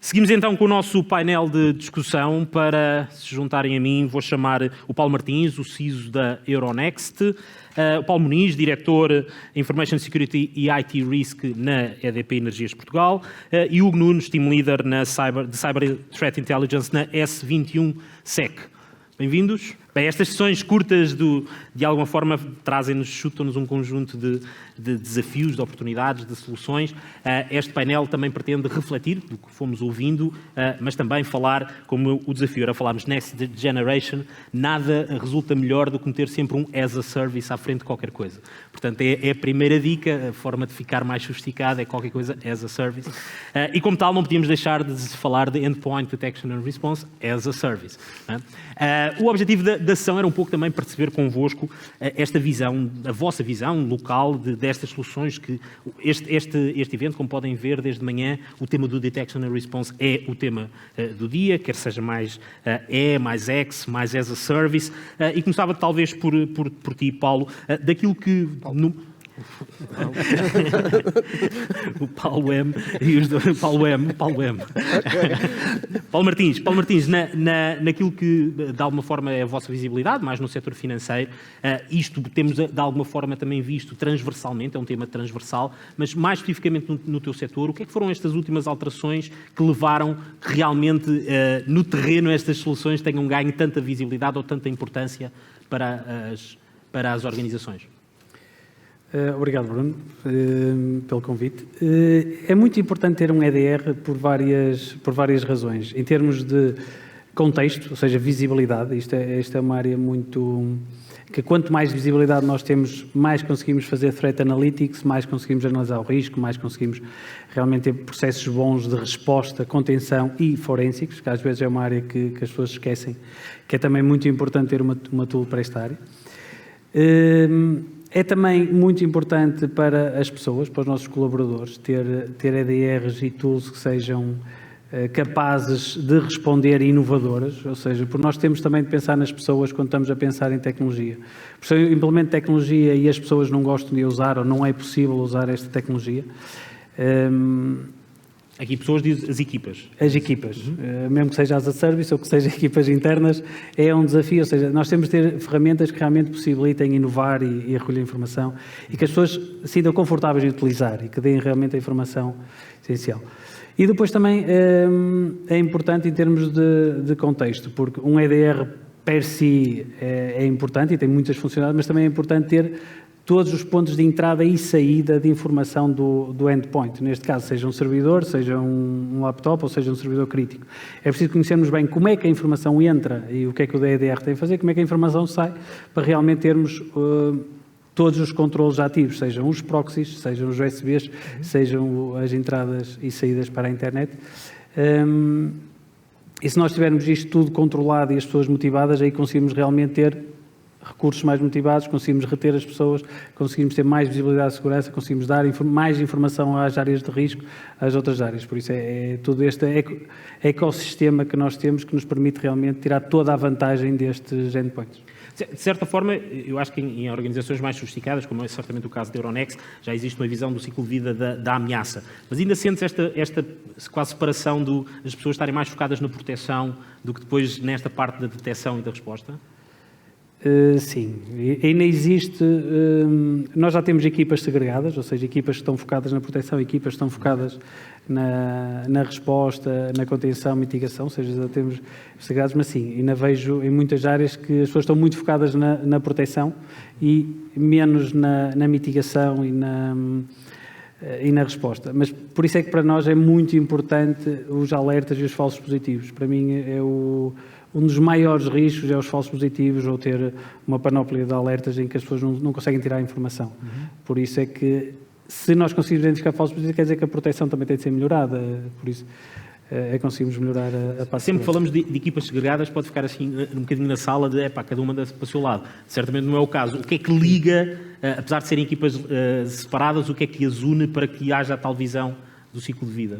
Seguimos então com o nosso painel de discussão. Para se juntarem a mim, vou chamar o Paulo Martins, o CISO da Euronext, o Paulo Muniz, diretor Information Security e IT Risk na EDP Energias Portugal, e Hugo Nunes, Team Leader de Cyber Threat Intelligence na S21Sec. Bem-vindos. Bem, estas sessões curtas, de alguma forma, chutam-nos um conjunto de desafios, de oportunidades, de soluções. Este painel também pretende refletir do que fomos ouvindo, mas também falar, como o desafio era falarmos Next Generation, nada resulta melhor do que meter sempre um as a service à frente de qualquer coisa. Portanto, é a primeira dica, a forma de ficar mais sofisticada é qualquer coisa as a service. E como tal, não podíamos deixar de falar de Endpoint Detection and Response as a service. O objetivo da sessão era um pouco também perceber convosco esta visão, a vossa visão local destas soluções que este evento, como podem ver desde manhã, o tema do Detection and Response é o tema do dia, quer seja mais mais X, mais as a service, e começava talvez por ti, Paulo, daquilo que... O Paulo M e os dois, Paulo M. Paulo Martins, naquilo que de alguma forma é a vossa visibilidade, mais no setor financeiro, isto temos de alguma forma também visto transversalmente, é um tema transversal, mas mais especificamente no teu setor, o que é que foram estas últimas alterações que levaram que realmente no terreno estas soluções tenham ganho tanta visibilidade ou tanta importância para as organizações? Obrigado, Bruno, pelo convite. É muito importante ter um EDR por várias razões. Em termos de contexto, ou seja, visibilidade, isto é uma área muito... que quanto mais visibilidade nós temos, mais conseguimos fazer threat analytics, mais conseguimos analisar o risco, mais conseguimos realmente ter processos bons de resposta, contenção e forensicos, que às vezes é uma área que as pessoas esquecem, que é também muito importante ter uma tool para esta área. É também muito importante para as pessoas, para os nossos colaboradores, ter EDRs e tools que sejam capazes de responder inovadoras, ou seja, porque nós temos também de pensar nas pessoas quando estamos a pensar em tecnologia. Porque se eu implemento tecnologia e as pessoas não gostam de usar ou não é possível usar esta tecnologia... Aqui pessoas dizem as equipas. As equipas, mesmo que seja as a service ou que seja equipas internas, é um desafio, ou seja, nós temos de ter ferramentas que realmente possibilitem inovar e recolher informação e que as pessoas se sintam confortáveis em utilizar e que deem realmente a informação essencial. E depois também é importante em termos de contexto, porque um EDR per si é importante e tem muitas funcionalidades, mas também é importante ter todos os pontos de entrada e saída de informação do endpoint. Neste caso, seja um servidor, seja um laptop ou seja um servidor crítico. É preciso conhecermos bem como é que a informação entra e o que é que o EDR tem a fazer, como é que a informação sai, para realmente termos todos os controles ativos, sejam os proxies, sejam os USBs, sejam as entradas e saídas para a internet. E se nós tivermos isto tudo controlado e as pessoas motivadas, aí conseguimos realmente ter recursos mais motivados, conseguimos reter as pessoas, conseguimos ter mais visibilidade de segurança, conseguimos dar mais informação às áreas de risco, às outras áreas. Por isso é todo este ecossistema que nós temos que nos permite realmente tirar toda a vantagem destes endpoints. De certa forma, eu acho que em organizações mais sofisticadas, como é certamente o caso da Euronext, já existe uma visão do ciclo de vida da ameaça. Mas ainda sentes esta quase separação das pessoas estarem mais focadas na proteção do que depois nesta parte da detecção e da resposta? Sim, ainda existe, nós já temos equipas segregadas, ou seja, equipas que estão focadas na proteção, equipas que estão focadas na resposta, na contenção, mitigação, ou seja, já temos segregados, mas sim, ainda vejo em muitas áreas que as pessoas estão muito focadas na proteção e menos na mitigação e na resposta. Mas por isso é que para nós é muito importante os alertas e os falsos positivos. Para mim é um dos maiores riscos é os falsos positivos ou ter uma panóplia de alertas em que as pessoas não conseguem tirar a informação. Por isso é que, se nós conseguimos identificar falsos positivos, quer dizer que a proteção também tem de ser melhorada. Por isso conseguimos melhorar a parte. Sempre que falamos de equipas segregadas, pode ficar assim um bocadinho na sala de cada uma para o seu lado. Certamente não é o caso. O que é que liga, apesar de serem equipas separadas, o que é que as une para que haja a tal visão do ciclo de vida?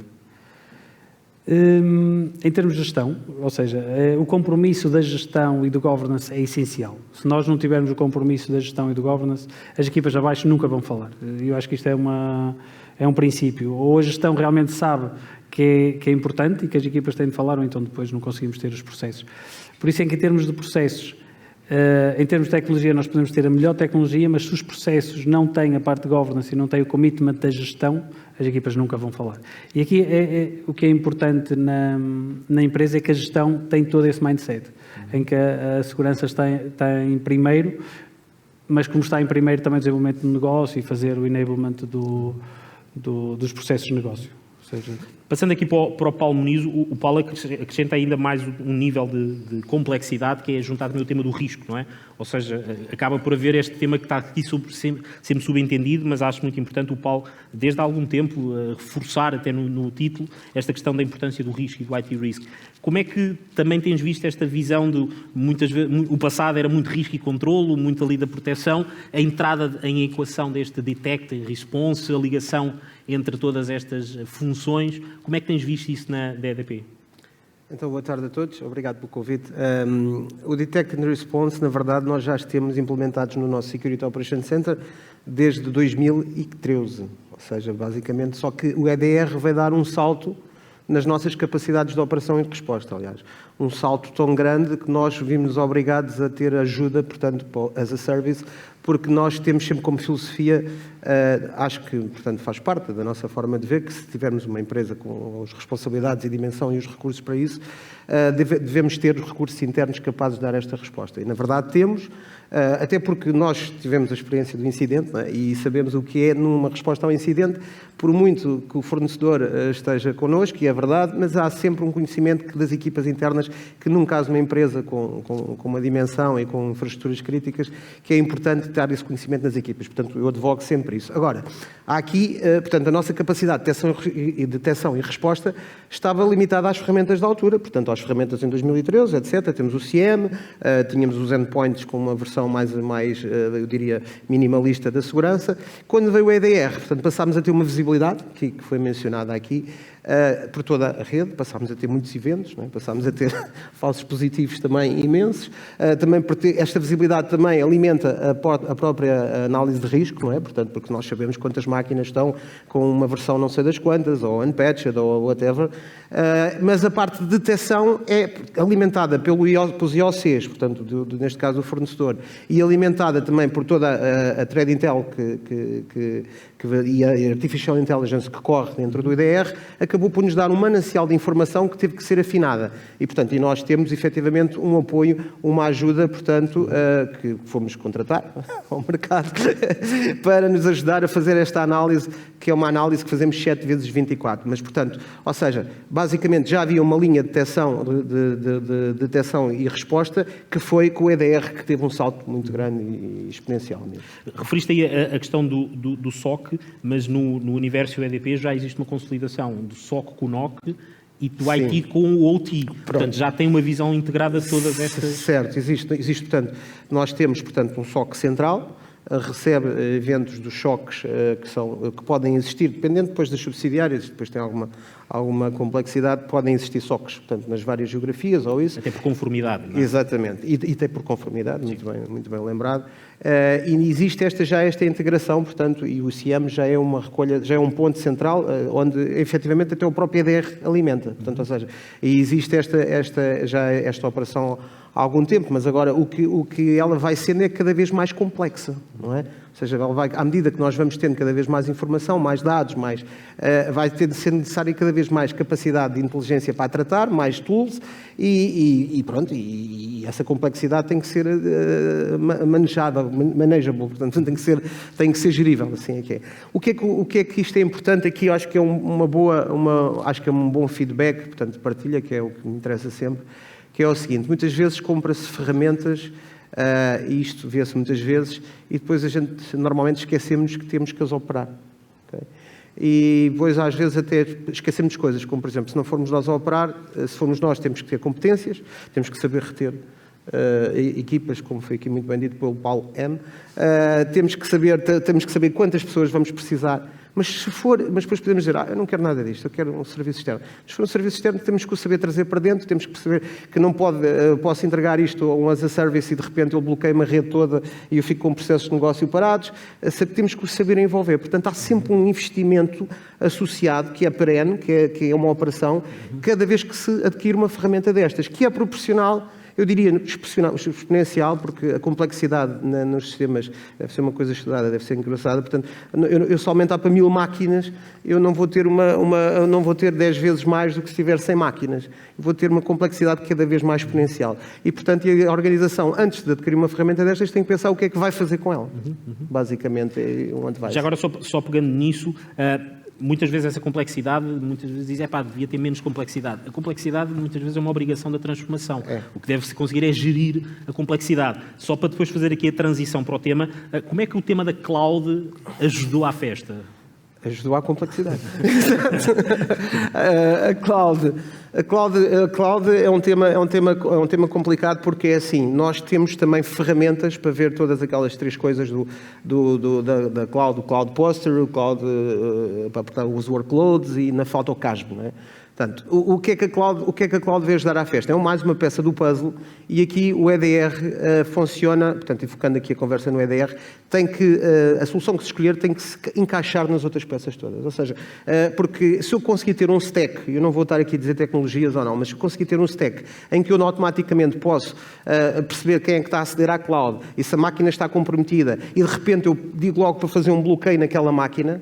Em termos de gestão, ou seja, o compromisso da gestão e do governance é essencial. Se nós não tivermos o compromisso da gestão e do governance, as equipas abaixo nunca vão falar. Eu acho que isto é um princípio. Ou a gestão realmente sabe que é importante e que as equipas têm de falar, ou então depois não conseguimos ter os processos. Por isso é que em termos de processos, em termos de tecnologia, nós podemos ter a melhor tecnologia, mas se os processos não têm a parte de governance e não têm o commitment da gestão, as equipas nunca vão falar. E aqui o que é importante na empresa é que a gestão tem todo esse mindset, em que a segurança está em primeiro, mas como está em primeiro também o desenvolvimento do negócio e fazer o enablement dos processos de negócio. Ou seja, passando aqui para o Paulo Muniz, o Paulo acrescenta ainda mais um nível de complexidade, que é juntar também o tema do risco, não é? Ou seja, acaba por haver este tema que está aqui sempre subentendido, mas acho muito importante o Paulo, desde há algum tempo, reforçar até no título, esta questão da importância do risco e do IT risk. Como é que também tens visto esta visão de, muitas vezes, o passado era muito risco e controlo, muito ali da proteção, a entrada em equação deste detect e response, a ligação entre todas estas funções, como é que tens visto isso na EDP? Então, boa tarde a todos, obrigado pelo convite. O Detect and Response, na verdade, nós já temos implementados no nosso Security Operations Center desde 2013, ou seja, basicamente, só que o EDR vai dar um salto nas nossas capacidades de operação e de resposta, aliás. Um salto tão grande que nós vimos obrigados a ter ajuda, portanto, as a service, porque nós temos sempre como filosofia, acho que, portanto, faz parte da nossa forma de ver, que se tivermos uma empresa com as responsabilidades e dimensão e os recursos para isso, devemos ter os recursos internos capazes de dar esta resposta. E, na verdade, temos, até porque nós tivemos a experiência do incidente, não é? E sabemos o que é numa resposta ao incidente, por muito que o fornecedor esteja connosco, e é verdade, mas há sempre um conhecimento das equipas internas que, num caso de uma empresa com uma dimensão e com infraestruturas críticas, que é importante dar esse conhecimento nas equipas. Portanto, eu advogo sempre isso. Agora, há aqui, portanto, a nossa capacidade de detecção e resposta estava limitada às ferramentas da altura, portanto, às ferramentas em 2013, etc. Temos o CIEM, tínhamos os endpoints com uma versão mais, eu diria, minimalista da segurança. Quando veio o EDR, portanto, passámos a ter uma visibilidade, que foi mencionada aqui, por toda a rede, passámos a ter muitos eventos, não é? Passámos a ter falsos positivos também imensos, também esta visibilidade também alimenta a própria análise de risco, não é? Portanto, porque nós sabemos quantas máquinas estão com uma versão não sei das quantas, ou unpatched, ou whatever, mas a parte de detecção é alimentada pelos IOCs, portanto, neste caso o fornecedor, e alimentada também por toda a Threat Intel e a Artificial Intelligence que corre dentro do IDR, acabou por nos dar um manancial de informação que teve que ser afinada. E, portanto, nós temos, efetivamente, um apoio, uma ajuda, portanto, que fomos contratar ao mercado para nos ajudar a fazer esta análise, que é uma análise que fazemos 7 vezes 24. Mas, portanto, ou seja, basicamente já havia uma linha de detecção e resposta que foi com o EDR que teve um salto muito grande e exponencial mesmo. Referiste aí a questão do SOC, mas no universo EDP já existe uma consolidação do SOC com o NOC e do IT com o OT. Portanto, já tem uma visão integrada de todas estas... Certo, existe, portanto, nós temos, portanto, um SOC central, recebe eventos dos choques que podem existir, dependendo depois das subsidiárias, depois tem alguma complexidade, podem existir SOCs, portanto, nas várias geografias ou isso. Até por conformidade, não é? Exatamente, e até por conformidade, muito bem lembrado. E existe esta integração, portanto, e o CIEM já é uma recolha, já é um ponto central, onde efetivamente até o próprio EDR alimenta, portanto, ou seja, e existe esta operação há algum tempo, mas agora o que ela vai sendo é cada vez mais complexa, não é? Ou seja, à medida que nós vamos tendo cada vez mais informação, mais dados, vai ter de ser necessária cada vez mais capacidade de inteligência para tratar, mais tools e pronto, e essa complexidade tem que ser manageable, portanto tem que ser gerível, assim é que é. O que é que isto é importante aqui? Eu acho que é acho que é um bom feedback, portanto, de partilha, que é o que me interessa sempre, que é o seguinte: muitas vezes compra-se ferramentas, e isto vê-se muitas vezes, e depois a gente normalmente esquecemos que temos que as operar. Okay? E depois às vezes até esquecemos de coisas, como por exemplo, se não formos nós a operar, se formos nós temos que ter competências, temos que saber reter equipas, como foi aqui muito bem dito pelo Paulo M. Temos que saber quantas pessoas vamos precisar, Mas depois podemos dizer, eu não quero nada disto, eu quero um serviço externo. Se for um serviço externo, temos que o saber trazer para dentro, temos que perceber que não posso entregar isto a um as a service e de repente eu bloqueio uma rede toda e eu fico com processos de negócio parados. Temos que o saber envolver. Portanto, há sempre um investimento associado, que é perene, que é uma operação, cada vez que se adquire uma ferramenta destas, que é proporcional, eu diria exponencial, porque a complexidade nos sistemas deve ser uma coisa estudada, deve ser engraçada. Portanto, eu se aumentar para 1000 máquinas, eu não vou ter 10 vezes mais do que se tiver 100 máquinas. Eu vou ter uma complexidade cada vez mais exponencial. E, portanto, a organização, antes de adquirir uma ferramenta destas, tem que pensar o que é que vai fazer com ela. Basicamente, é onde vai. Já agora, só pegando nisso, muitas vezes essa complexidade, muitas vezes dizem, devia ter menos complexidade. A complexidade, muitas vezes, é uma obrigação da transformação. O que deve-se conseguir é gerir a complexidade. Só para depois fazer aqui a transição para o tema, como é que o tema da cloud ajudou à festa? Ajudou à complexidade. A cloud é um tema complicado porque é assim, nós temos também ferramentas para ver todas aquelas três coisas da cloud, o cloud posture, o cloud para os workloads e na falta o CASB, não é? Portanto, o que é que a cloud veio ajudar à festa? É mais uma peça do puzzle e aqui o EDR funciona, portanto, focando aqui a conversa no EDR, a solução que se escolher tem que se encaixar nas outras peças todas. Ou seja, porque se eu conseguir ter um stack, eu não vou estar aqui a dizer tecnologias ou não, mas se eu conseguir ter um stack em que eu automaticamente posso perceber quem é que está a aceder à cloud e se a máquina está comprometida e de repente eu digo logo para fazer um bloqueio naquela máquina,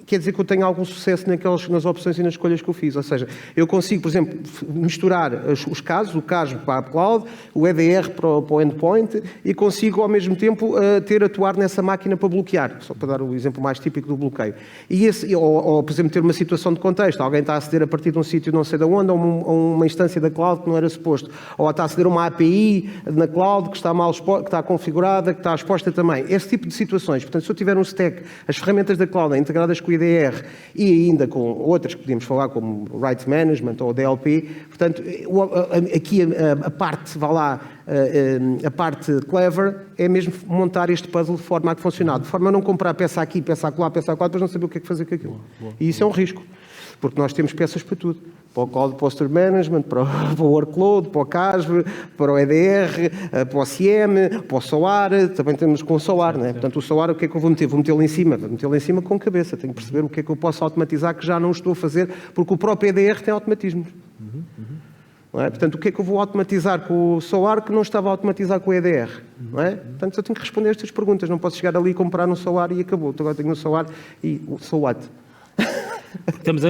quer dizer que eu tenho algum sucesso nas opções e nas escolhas que eu fiz. Ou seja, eu consigo, por exemplo, misturar os casos, o CASB para a cloud, o EDR para o endpoint e consigo, ao mesmo tempo, atuar nessa máquina para bloquear. Só para dar o exemplo mais típico do bloqueio. Ou, por exemplo, ter uma situação de contexto. Alguém está a aceder a partir de um sítio não sei de onde, ou uma instância da cloud que não era suposto. Ou está a aceder a uma API na cloud que está que está configurada, que está exposta também. Esse tipo de situações. Portanto, se eu tiver um stack, as ferramentas da cloud integradas com o IDR e ainda com outras que podíamos falar, como Rights Management ou DLP. Portanto, aqui a parte, a parte clever é mesmo montar este puzzle de forma a que funcione. De forma a não comprar peça aqui, peça acolá, depois não saber o que é que fazer com aquilo. E isso é um risco, porque nós temos peças para tudo. Para o Cloud Posture Management, para o Workload, para o CASB, para o EDR, para o CM, para o SOAR, também temos com o SOAR, não é? Portanto, o SOAR, o que é que eu vou meter? Vou metê-lo em cima com cabeça. Tenho que perceber o que é que eu posso automatizar que já não estou a fazer, porque o próprio EDR tem automatismos. Não é? Portanto, o que é que eu vou automatizar com o SOAR que não estava a automatizar com o EDR? Não é? Portanto, eu tenho que responder estas perguntas. Não posso chegar ali e comprar um SOAR e acabou. Agora tenho um SOAR e o so what?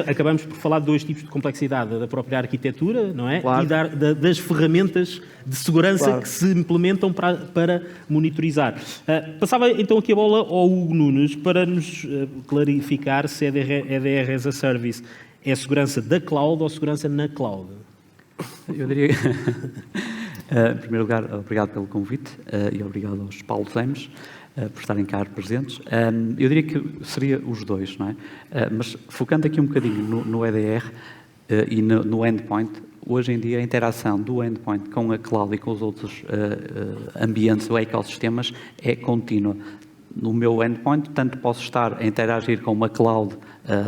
Acabamos por falar de dois tipos de complexidade, da própria arquitetura, não é? Claro. E das ferramentas de segurança que se implementam para monitorizar. Passava então aqui a bola ao Hugo Nunes para nos clarificar se EDR as a Service é segurança da cloud ou segurança na cloud. Eu diria, em primeiro lugar, obrigado pelo convite e obrigado aos Paulo Zemes por estarem cá presentes. Eu diria que seria os dois, não é? Mas focando aqui um bocadinho no EDR e no endpoint, hoje em dia a interação do endpoint com a cloud e com os outros ambientes ou ecossistemas é contínua. No meu endpoint, tanto posso estar a interagir com uma cloud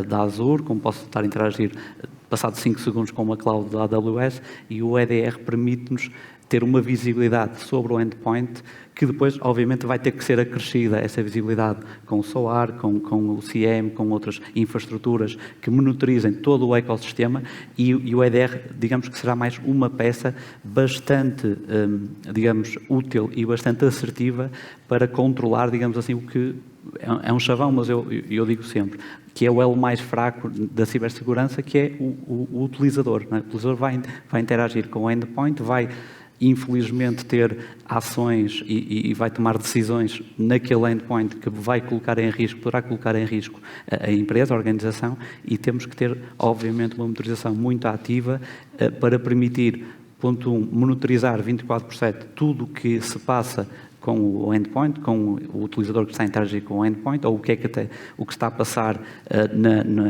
da Azure, como posso estar a interagir passado 5 segundos com uma cloud da AWS, e o EDR permite-nos ter uma visibilidade sobre o endpoint que depois, obviamente, vai ter que ser acrescida, essa visibilidade com o SOAR, com o CM, com outras infraestruturas que monitorizem todo o ecossistema e o EDR, digamos que será mais uma peça bastante, digamos, útil e bastante assertiva para controlar, digamos assim, o que é um chavão, mas eu digo sempre, que é o elo mais fraco da cibersegurança, que é o utilizador. Não é? O utilizador vai interagir com o endpoint, vai infelizmente ter ações e vai tomar decisões naquele endpoint que vai colocar em risco, poderá colocar em risco a empresa, a organização, e temos que ter, obviamente, uma monitorização muito ativa para permitir, ponto 1, monitorizar 24/7 tudo o que se passa com o endpoint, com o utilizador que está a interagir com o endpoint, ou o que está a passar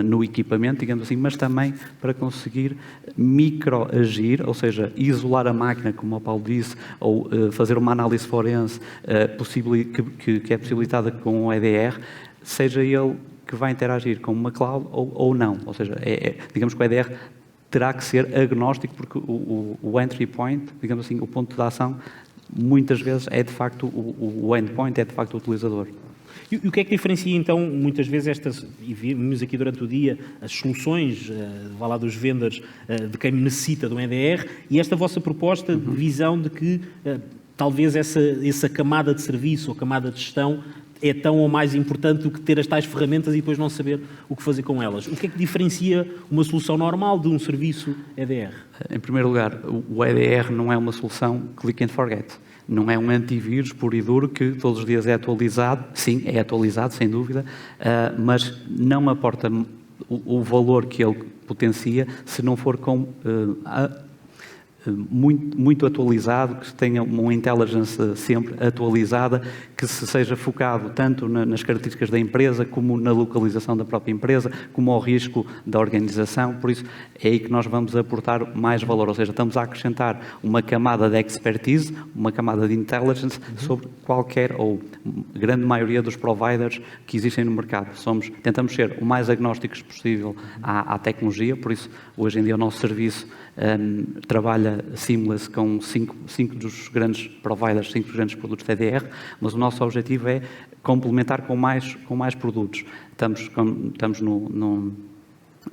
no equipamento, digamos assim, mas também para conseguir microagir, ou seja, isolar a máquina, como o Paulo disse, ou fazer uma análise forense que é possibilitada com o EDR, seja ele que vai interagir com uma cloud ou não. Ou seja, digamos que o EDR terá que ser agnóstico, porque o entry point, digamos assim, o ponto de ação, muitas vezes é de facto o endpoint, é de facto o utilizador. E o que é que diferencia, então, muitas vezes estas, e vimos aqui durante o dia, as soluções, vá lá dos vendors, de quem necessita do EDR, e esta vossa proposta de visão de que talvez essa camada de serviço ou camada de gestão é tão ou mais importante do que ter as tais ferramentas e depois não saber o que fazer com elas. O que é que diferencia uma solução normal de um serviço EDR? Em primeiro lugar, o EDR não é uma solução click and forget. Não é um antivírus puro e duro que todos os dias é atualizado. Sim, é atualizado, sem dúvida, mas não aporta o valor que ele potencia se não for com muito atualizado, que tenha uma intelligence sempre atualizada, que se seja focado tanto nas características da empresa, como na localização da própria empresa, como ao risco da organização. Por isso, é aí que nós vamos aportar mais valor, ou seja, estamos a acrescentar uma camada de expertise, uma camada de intelligence sobre qualquer ou grande maioria dos providers que existem no mercado. Tentamos ser o mais agnósticos possível à tecnologia, por isso, hoje em dia, o nosso serviço trabalha seamless com 5 dos grandes providers, 5 dos grandes produtos de EDR, mas o nosso objetivo é complementar com mais produtos. Estamos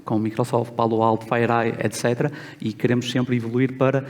com Microsoft, Palo Alto, FireEye, etc. E queremos sempre evoluir para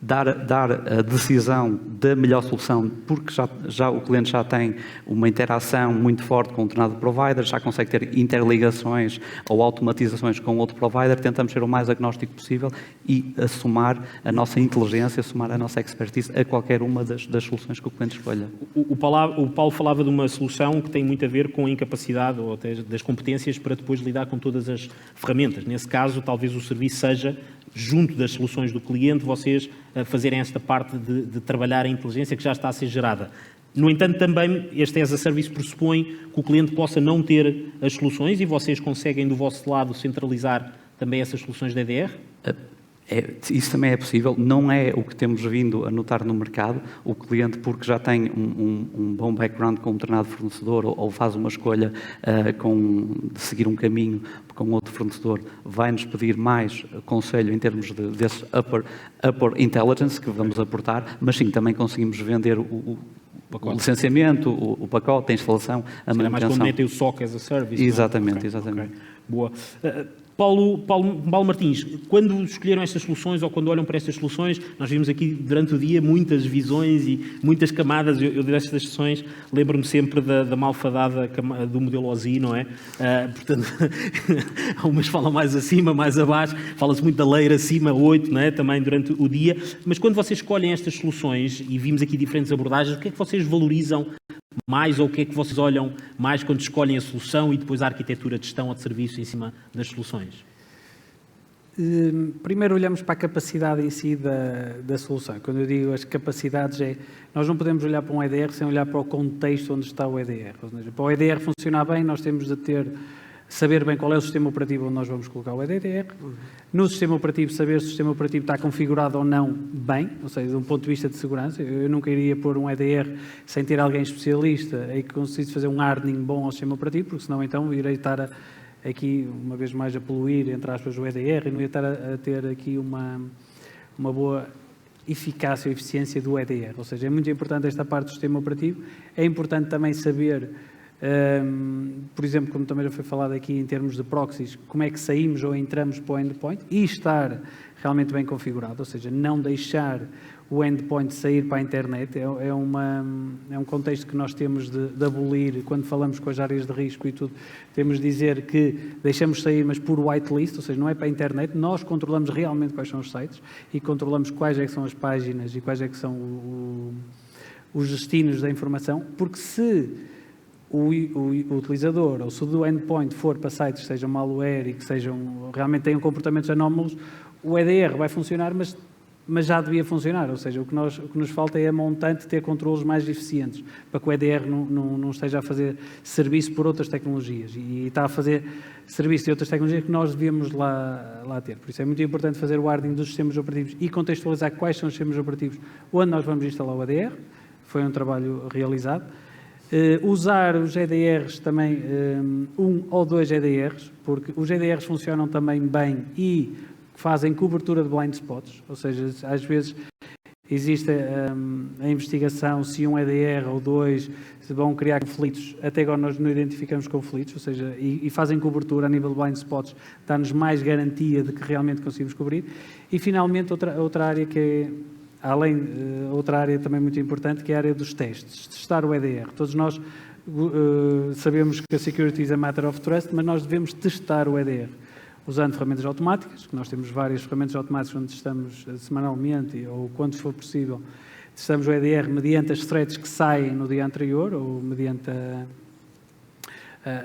dar a decisão da melhor solução, porque já o cliente já tem uma interação muito forte com um determinado provider, já consegue ter interligações ou automatizações com outro provider. Tentamos ser o mais agnóstico possível e somar a nossa inteligência, somar a nossa expertise a qualquer uma das soluções que o cliente escolha. O Paulo falava de uma solução que tem muito a ver com a incapacidade ou até das competências para depois lidar com todas as ferramentas. Nesse caso, talvez o serviço seja, junto das soluções do cliente, vocês fazerem esta parte de trabalhar a inteligência que já está a ser gerada. No entanto, também este as a service pressupõe que o cliente possa não ter as soluções e vocês conseguem, do vosso lado, centralizar também essas soluções de EDR? Isso também é possível, não é o que temos vindo a notar no mercado. O cliente, porque já tem um bom background com um determinado fornecedor ou faz uma escolha de seguir um caminho com outro fornecedor, vai-nos pedir mais conselho em termos desse upper intelligence que vamos aportar, mas sim, também conseguimos vender o licenciamento, o pacote, a instalação, a manutenção. É mais conveniente o SOC as a service. Exatamente, exatamente. Okay. Boa. Paulo Martins, quando escolheram estas soluções ou quando olham para estas soluções, nós vimos aqui durante o dia muitas visões e muitas camadas. Eu destas sessões lembro-me sempre da malfadada do modelo OSI, não é? Portanto, umas falam mais acima, mais abaixo, fala-se muito da layer acima, 8, não é? Também durante o dia. Mas quando vocês escolhem estas soluções, e vimos aqui diferentes abordagens, o que é que vocês valorizam mais ou o que é que vocês olham mais quando escolhem a solução e depois a arquitetura de gestão ou de serviço em cima das soluções? Primeiro olhamos para a capacidade em si da solução. Quando eu digo as capacidades, nós não podemos olhar para um EDR sem olhar para o contexto onde está o EDR. Ou seja, para o EDR funcionar bem, nós temos de saber bem qual é o sistema operativo onde nós vamos colocar o EDR. No sistema operativo, saber se o sistema operativo está configurado ou não bem, ou seja, de um ponto de vista de segurança. Eu nunca iria pôr um EDR sem ter alguém especialista e que conseguisse fazer um hardening bom ao sistema operativo, porque senão então irei estar aqui, uma vez mais, a poluir, entre aspas, o EDR e não ia estar a ter aqui uma boa eficácia ou eficiência do EDR. Ou seja, é muito importante esta parte do sistema operativo. É importante também saber, por exemplo, como também já foi falado aqui em termos de proxies, como é que saímos ou entramos para o endpoint e estar realmente bem configurado, ou seja, não deixar o endpoint sair para a internet. É um contexto que nós temos de abolir quando falamos com as áreas de risco e tudo. Temos de dizer que deixamos sair, mas por whitelist, ou seja, não é para a internet. Nós controlamos realmente quais são os sites e controlamos quais é que são as páginas e quais é que são os destinos da informação, porque se o utilizador ou se o endpoint for para sites que sejam malware e que realmente tenham comportamentos anómalos, o EDR vai funcionar, mas já devia funcionar, ou seja, o que nos falta é a montante ter controles mais eficientes, para que o EDR não esteja a fazer serviço por outras tecnologias, e está a fazer serviço de outras tecnologias que nós devíamos lá ter. Por isso é muito importante fazer o hardening dos sistemas operativos e contextualizar quais são os sistemas operativos onde nós vamos instalar o EDR. Foi um trabalho realizado. Usar os EDRs também, um ou dois EDRs, porque os EDRs funcionam também bem e fazem cobertura de blind spots, ou seja, às vezes existe a investigação se um EDR ou dois se vão criar conflitos. Até agora nós não identificamos conflitos, ou seja, e fazem cobertura a nível de blind spots, dá-nos mais garantia de que realmente conseguimos cobrir. E finalmente outra área que é, outra área também muito importante, que é a área dos testes, testar o EDR. Todos nós sabemos que a security is a matter of trust, mas nós devemos testar o EDR. Usando ferramentas automáticas, que nós temos várias ferramentas automáticas onde testamos semanalmente ou quando for possível, testamos o EDR mediante as threads que saem no dia anterior ou mediante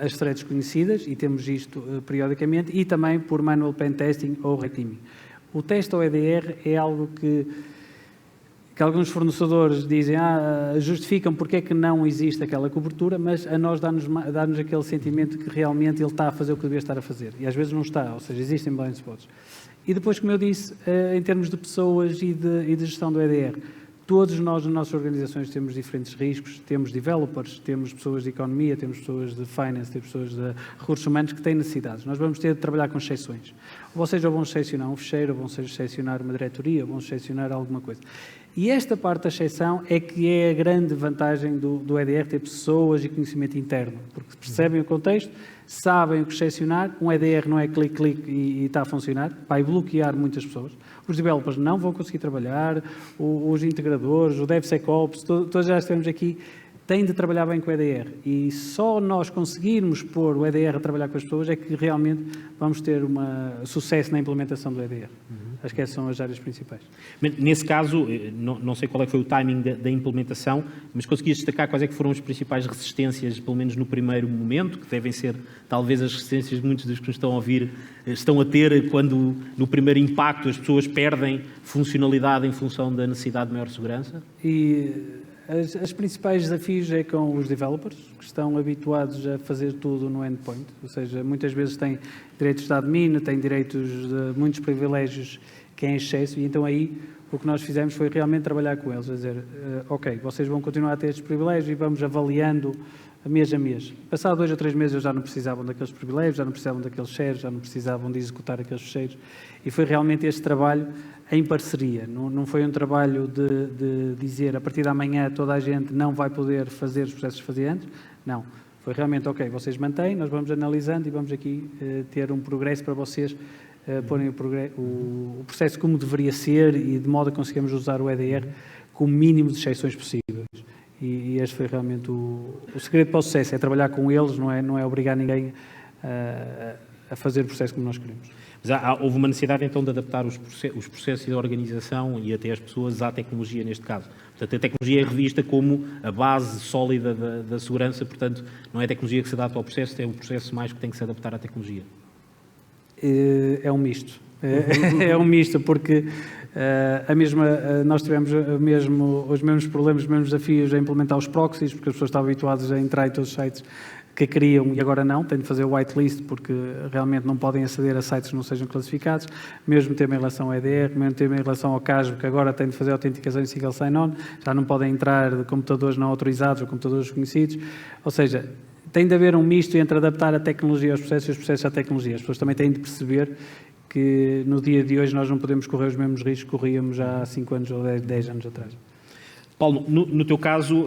as threads conhecidas, e temos isto periodicamente, e também por manual pen testing ou red teaming. O teste ao EDR é algo que alguns fornecedores dizem, justificam porque é que não existe aquela cobertura, mas a nós dá-nos aquele sentimento que realmente ele está a fazer o que devia estar a fazer. E às vezes não está, ou seja, existem blind spots. E depois, como eu disse, em termos de pessoas e de gestão do EDR, todos nós nas nossas organizações temos diferentes riscos, temos developers, temos pessoas de economia, temos pessoas de finance, temos pessoas de recursos humanos que têm necessidades. Nós vamos ter de trabalhar com exceções. Ou seja, vão excepcionar um fecheiro, vão excepcionar uma diretoria, vão excepcionar alguma coisa. E esta parte da exceção é que é a grande vantagem do EDR, ter pessoas e conhecimento interno, porque percebem o contexto, sabem o que excepcionar, um EDR não é clique e está a funcionar, vai bloquear muitas pessoas, os developers não vão conseguir trabalhar, os integradores, o DevSecOps, todos já estamos aqui, têm de trabalhar bem com o EDR, e só nós conseguirmos pôr o EDR a trabalhar com as pessoas é que realmente vamos ter sucesso na implementação do EDR. Acho que essas são as áreas principais. Nesse caso, não sei qual é que foi o timing da implementação, mas conseguias destacar quais é que foram as principais resistências, pelo menos no primeiro momento, que devem ser talvez as resistências de muitos dos que nos estão a ouvir, estão a ter quando no primeiro impacto as pessoas perdem funcionalidade em função da necessidade de maior segurança? Os principais desafios é com os developers, que estão habituados a fazer tudo no endpoint, ou seja, muitas vezes têm direitos de admin, têm direitos de muitos privilégios que é em excesso, e então aí o que nós fizemos foi realmente trabalhar com eles, a dizer, ok, vocês vão continuar a ter estes privilégios e vamos avaliando mês a mês. Passado 2 ou 3 meses eles já não precisavam daqueles privilégios, já não precisavam daqueles shares, já não precisavam de executar aqueles fecheiros, e foi realmente este trabalho em parceria, não foi um trabalho de dizer a partir de amanhã toda a gente não vai poder fazer os processos que fazia antes, não. Foi realmente, ok, vocês mantêm, nós vamos analisando e vamos aqui ter um progresso para vocês porem o processo como deveria ser e de modo a conseguirmos usar o EDR com o mínimo de exceções possíveis. E este foi realmente o segredo para o sucesso, é trabalhar com eles, não é obrigar ninguém a fazer o processo como nós queremos. Mas houve uma necessidade então de adaptar os processos da organização e até as pessoas à tecnologia neste caso. Portanto, a tecnologia é revista como a base sólida da segurança, portanto, não é a tecnologia que se adapta ao processo, é o processo mais que tem que se adaptar à tecnologia. É um misto. É um misto, porque nós tivemos os mesmos problemas, os mesmos desafios a implementar os proxies, porque as pessoas estavam habituadas a entrar em todos os sites que queriam e agora não, têm de fazer o whitelist porque realmente não podem aceder a sites que não sejam classificados, mesmo tema em relação ao EDR, mesmo tema em relação ao CASB, que agora têm de fazer a autenticação em single sign-on, já não podem entrar de computadores não autorizados ou computadores conhecidos, ou seja, tem de haver um misto entre adaptar a tecnologia aos processos e os processos à tecnologia. As pessoas também têm de perceber que no dia de hoje nós não podemos correr os mesmos riscos que corríamos há 5 anos ou 10 anos atrás. Paulo, no teu caso,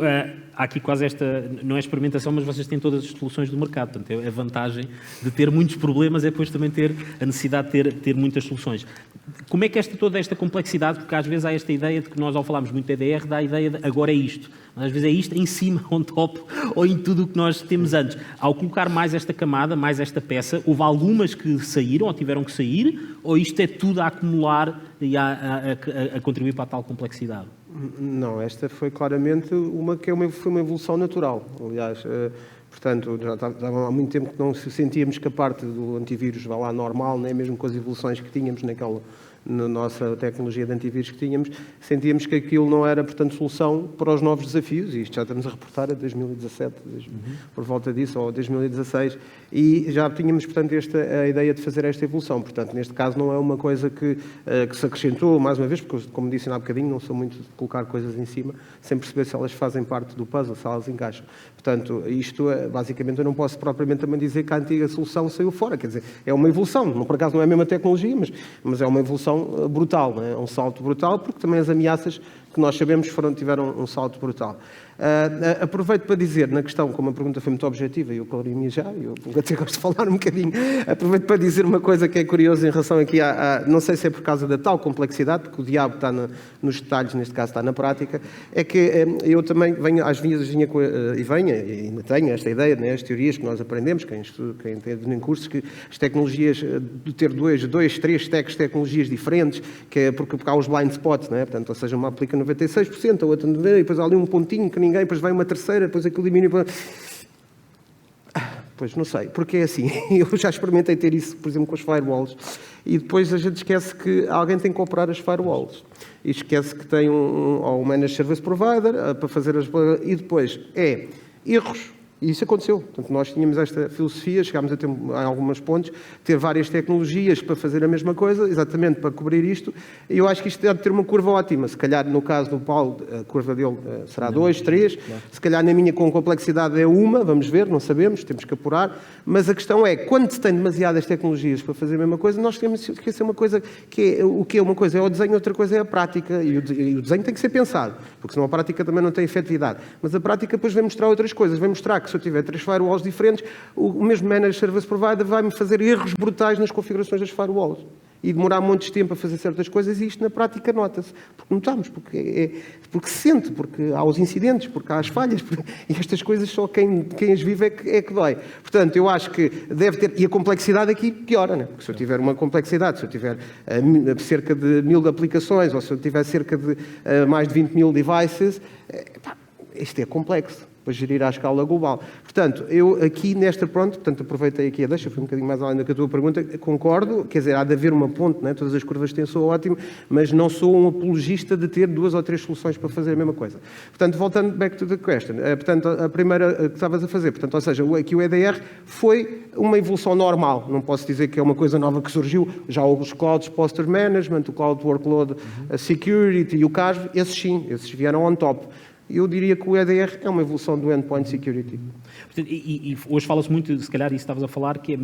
há aqui quase esta, não é experimentação, mas vocês têm todas as soluções do mercado, portanto, a vantagem de ter muitos problemas é depois também ter a necessidade de ter muitas soluções. Como é que toda esta complexidade, porque às vezes há esta ideia de que nós ao falarmos muito de EDR, dá a ideia de agora é isto, mas às vezes é isto em cima, on top, ou em tudo o que nós temos antes. Ao colocar mais esta camada, mais esta peça, houve algumas que saíram ou tiveram que sair, ou isto é tudo a acumular e a contribuir para a tal complexidade? Não, esta foi claramente foi uma evolução natural. Aliás, Portanto, já estava há muito tempo que não sentíamos que a parte do antivírus vá lá normal, nem mesmo com as evoluções que tínhamos na nossa tecnologia de antivírus que tínhamos, sentíamos que aquilo não era, portanto, solução para os novos desafios, e isto já estamos a reportar a 2017, por volta disso, ou 2016, e já tínhamos, portanto, a ideia de fazer esta evolução. Portanto, neste caso não é uma coisa que se acrescentou, mais uma vez, porque, como disse há bocadinho, não sou muito de colocar coisas em cima, sem perceber se elas fazem parte do puzzle, se elas encaixam. Portanto, isto, basicamente, eu não posso propriamente também dizer que a antiga solução saiu fora, quer dizer, é uma evolução, por acaso não é a mesma tecnologia, mas é uma evolução brutal, não é? Um salto brutal, porque também as ameaças que nós sabemos tiveram um salto brutal. Aproveito para dizer, na questão, como a pergunta foi muito objetiva, e eu clareio-me já, eu até gosto de falar um bocadinho, aproveito para dizer uma coisa que é curiosa em relação aqui não sei se é por causa da tal complexidade, porque o diabo está nos detalhes, neste caso está na prática, é que eu também venho às vezes e ainda tenho esta ideia, né, as teorias que nós aprendemos, quem teve em cursos, que as tecnologias, de ter três stacks de tecnologias diferentes, que é porque há os blind spots, né? Portanto, ou seja, uma aplica 96%, a outra 90%, e depois há ali um pontinho que ninguém, depois vai uma terceira, depois aquilo diminui. Pois não sei, porque é assim, eu já experimentei ter isso, por exemplo, com as firewalls, e depois a gente esquece que alguém tem que operar as firewalls, e esquece que tem um Managed Service Provider para fazer e depois erros. E isso aconteceu. Portanto, nós tínhamos esta filosofia, chegámos a ter, em alguns pontos, ter várias tecnologias para fazer a mesma coisa, exatamente para cobrir isto, e eu acho que isto deve ter uma curva ótima. Se calhar, no caso do Paulo, a curva dele será 2, 3, se calhar na minha com complexidade é 1, vamos ver, não sabemos, temos que apurar, mas a questão é, quando se tem demasiadas tecnologias para fazer a mesma coisa, nós temos que esquecer uma coisa, o que é uma coisa é o desenho, outra coisa é a prática, e o desenho tem que ser pensado, porque senão a prática também não tem efetividade. Mas a prática depois vem mostrar outras coisas, vem mostrar que se eu tiver 3 firewalls diferentes, o mesmo Managed Service Provider vai-me fazer erros brutais nas configurações das firewalls e demorar montes de tempo a fazer certas coisas, e isto na prática nota-se. Porque notamos, porque se sente, porque há os incidentes, porque há as falhas, e estas coisas só quem as vive é que dói. Portanto, eu acho que deve ter... E a complexidade aqui piora, né? Porque se eu tiver uma complexidade, se eu tiver cerca de 1000 aplicações, ou se eu tiver cerca de mais de 20.000 devices, isto é complexo para gerir à escala global. Portanto, eu aqui portanto, aproveitei aqui fui um bocadinho mais além da tua pergunta, concordo, quer dizer, há de haver uma ponte, né? Todas as curvas têm, sou ótimo, mas não sou um apologista de ter 2 ou 3 soluções para fazer a mesma coisa. Portanto, voltando back to the question, portanto, a primeira que estavas a fazer, portanto, ou seja, aqui o EDR foi uma evolução normal, não posso dizer que é uma coisa nova que surgiu, já os Cloud Posture Management, o Cloud Workload Security e o CASV, esses vieram on top. Eu diria que o EDR é uma evolução do Endpoint Security. E hoje fala-se muito, se calhar isso estavas a falar, que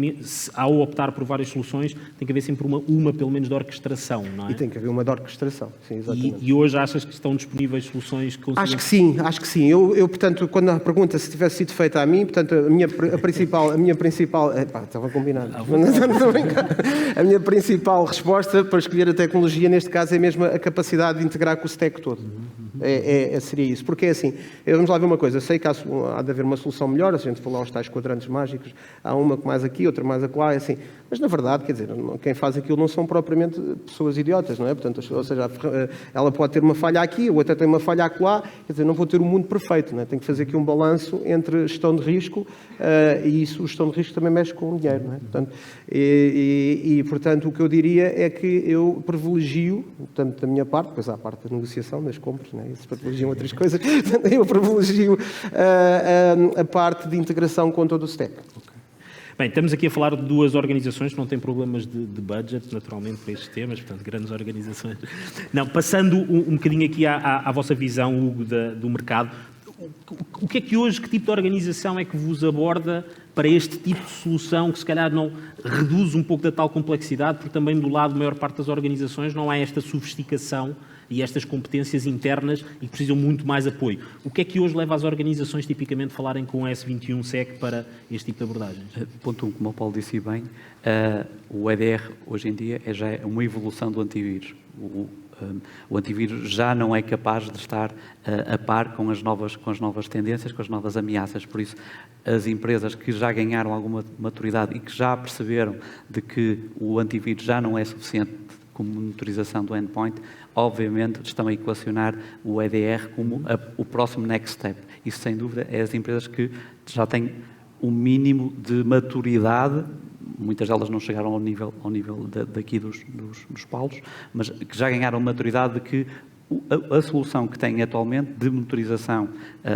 ao optar por várias soluções tem que haver sempre uma pelo menos de orquestração, não é? E tem que haver uma de orquestração, sim, exatamente. E hoje achas que estão disponíveis soluções que consigam... Acho que sim. Eu, portanto, quando a pergunta se tivesse sido feita a mim, portanto, a minha principal... estava combinado. A minha principal resposta para escolher a tecnologia, neste caso, é mesmo a capacidade de integrar com o stack todo. Seria isso. Porque é assim, vamos lá ver uma coisa, eu sei que há de haver uma solução melhor, se a gente falar aos tais quadrantes mágicos, há uma mais aqui, outra mais acolá, é assim. Mas, na verdade, quer dizer, quem faz aquilo não são propriamente pessoas idiotas, não é? Portanto, ou seja, ela pode ter uma falha aqui, ou até tem uma falha acolá, quer dizer, não vou ter um mundo perfeito, não é? Tem que fazer aqui um balanço entre gestão de risco e isso, a gestão de risco também mexe com o dinheiro, não é? Portanto, portanto, o que eu diria é que eu privilegio, tanto da minha parte, depois há a parte da negociação, das compras, não é? Isso privilegiam outras coisas, eu privilegio a parte de integração com todo o stack. Bem, estamos aqui a falar de 2 organizações que não têm problemas de budget, naturalmente, para estes temas, portanto, grandes organizações. Não, passando um bocadinho aqui à vossa visão, Hugo, do mercado, o que é que hoje, que tipo de organização é que vos aborda para este tipo de solução que se calhar não reduz um pouco da tal complexidade, porque também do lado da maior parte das organizações não há esta sofisticação e estas competências internas e que precisam muito mais apoio. O que é que hoje leva as organizações tipicamente a falarem com o S21SEC para este tipo de abordagens? Ponto 1, como o Paulo disse bem, o EDR hoje em dia já é uma evolução do antivírus. O antivírus já não é capaz de estar a par com as novas tendências, com as novas ameaças. Por isso, as empresas que já ganharam alguma maturidade e que já perceberam de que o antivírus já não é suficiente como monitorização do endpoint, obviamente estão a equacionar o EDR como o próximo next step. Isso, sem dúvida, é as empresas que já têm um mínimo de maturidade. Muitas delas não chegaram ao nível daqui dos Paulos, mas que já ganharam maturidade de que a solução que têm atualmente de monitorização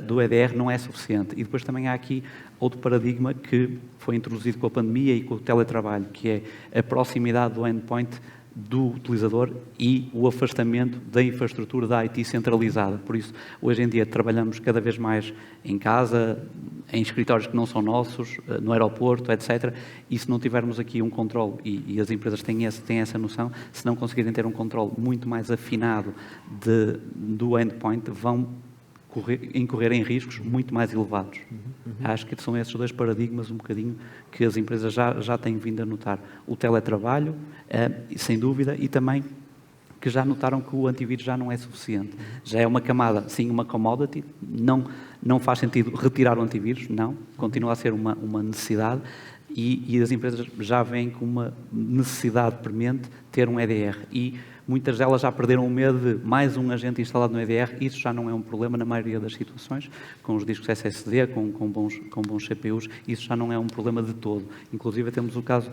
do EDR não é suficiente. E depois também há aqui outro paradigma que foi introduzido com a pandemia e com o teletrabalho, que é a proximidade do endpoint do utilizador e o afastamento da infraestrutura da IT centralizada. Por isso, hoje em dia, trabalhamos cada vez mais em casa, em escritórios que não são nossos, no aeroporto, etc. E se não tivermos aqui um controle, e as empresas têm essa noção, se não conseguirem ter um controle muito mais afinado do endpoint, vão incorrer em riscos muito mais elevados. Acho que são esses dois paradigmas um bocadinho que as empresas já têm vindo a notar. O teletrabalho, sem dúvida, e também que já notaram que o antivírus já não é suficiente. Já é uma camada, sim, uma commodity, não faz sentido retirar o antivírus, não, continua a ser uma necessidade, e as empresas já vêm com uma necessidade premente ter um EDR, e muitas delas já perderam o medo de mais um agente instalado no EDR. Isso já não é um problema na maioria das situações, com os discos SSD, com bons CPUs, isso já não é um problema de todo. Inclusive temos o caso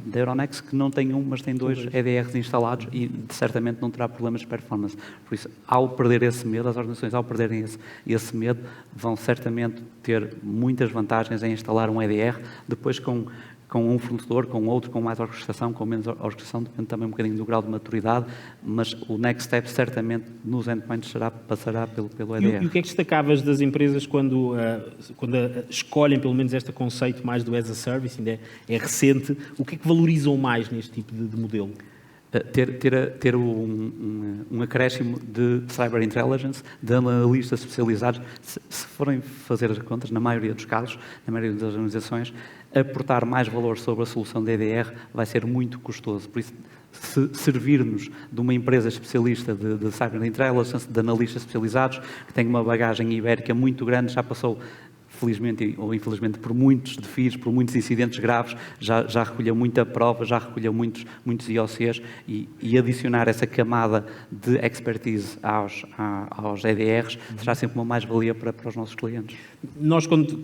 da Euronext, que não tem um, mas tem 2 EDRs instalados e certamente não terá problemas de performance. Por isso, ao perder esse medo, as organizações, ao perderem esse medo, vão certamente ter muitas vantagens em instalar um EDR, depois com um fornecedor, com outro, com mais orquestração, com menos orquestração, depende também um bocadinho do grau de maturidade, mas o next step certamente nos endpoints passará pelo EDR. E o que é que destacavas das empresas quando escolhem pelo menos este conceito mais do as a service, ainda é recente, o que é que valorizam mais neste tipo de modelo? Ter um acréscimo de cyber intelligence, de analistas especializados. Se forem fazer as contas, na maioria dos casos, na maioria das organizações, aportar mais valor sobre a solução de EDR vai ser muito custoso. Por isso, se servir-nos de uma empresa especialista de cyber intelligence, de analistas especializados, que tem uma bagagem ibérica muito grande, já passou, felizmente ou infelizmente, por muitos desafios, por muitos incidentes graves, já recolheu muita prova, já recolheu muitos IOCs, e adicionar essa camada de expertise aos EDRs será sempre uma mais-valia para os nossos clientes. Nós, quando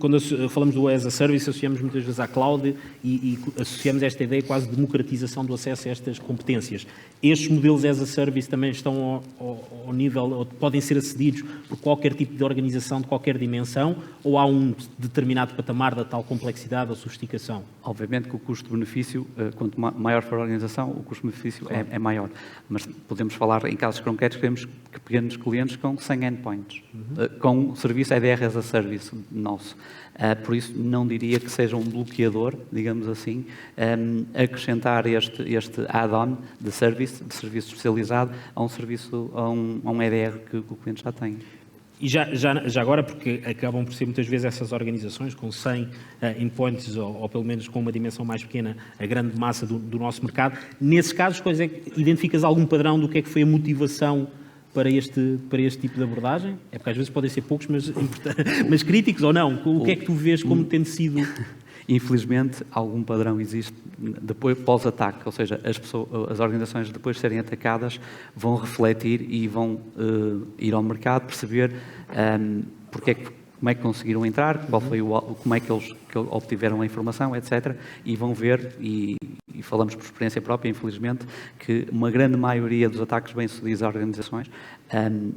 falamos do as a service, associamos muitas vezes à cloud e associamos esta ideia quase de democratização do acesso a estas competências. Estes modelos as a service também estão ao nível, ou podem ser acedidos por qualquer tipo de organização, de qualquer dimensão, ou há um determinado patamar da tal complexidade ou sofisticação? Obviamente que o custo-benefício, quanto maior for a organização, o custo-benefício é maior. Mas podemos falar, em casos concretos, que temos pequenos clientes com 100 endpoints, com o serviço EDR as a service nosso. Por isso, não diria que seja um bloqueador, digamos assim, acrescentar este add-on de serviço especializado a um serviço, a um EDR que o cliente já tem. E já agora, porque acabam por ser muitas vezes essas organizações com 100 endpoints ou pelo menos com uma dimensão mais pequena, a grande massa do nosso mercado, nesses casos, quais é que identificas algum padrão do que é que foi a motivação para este tipo de abordagem? É porque às vezes podem ser poucos, mas críticos ou não? O que é que tu vês como tendo sido... Infelizmente, algum padrão existe depois pós-ataque, ou seja, as organizações depois de serem atacadas vão refletir e vão ir ao mercado, perceber como é que conseguiram entrar, como é que eles obtiveram a informação, etc. E vão ver, e falamos por experiência própria, infelizmente, que uma grande maioria dos ataques bem-sucedidos a organizações,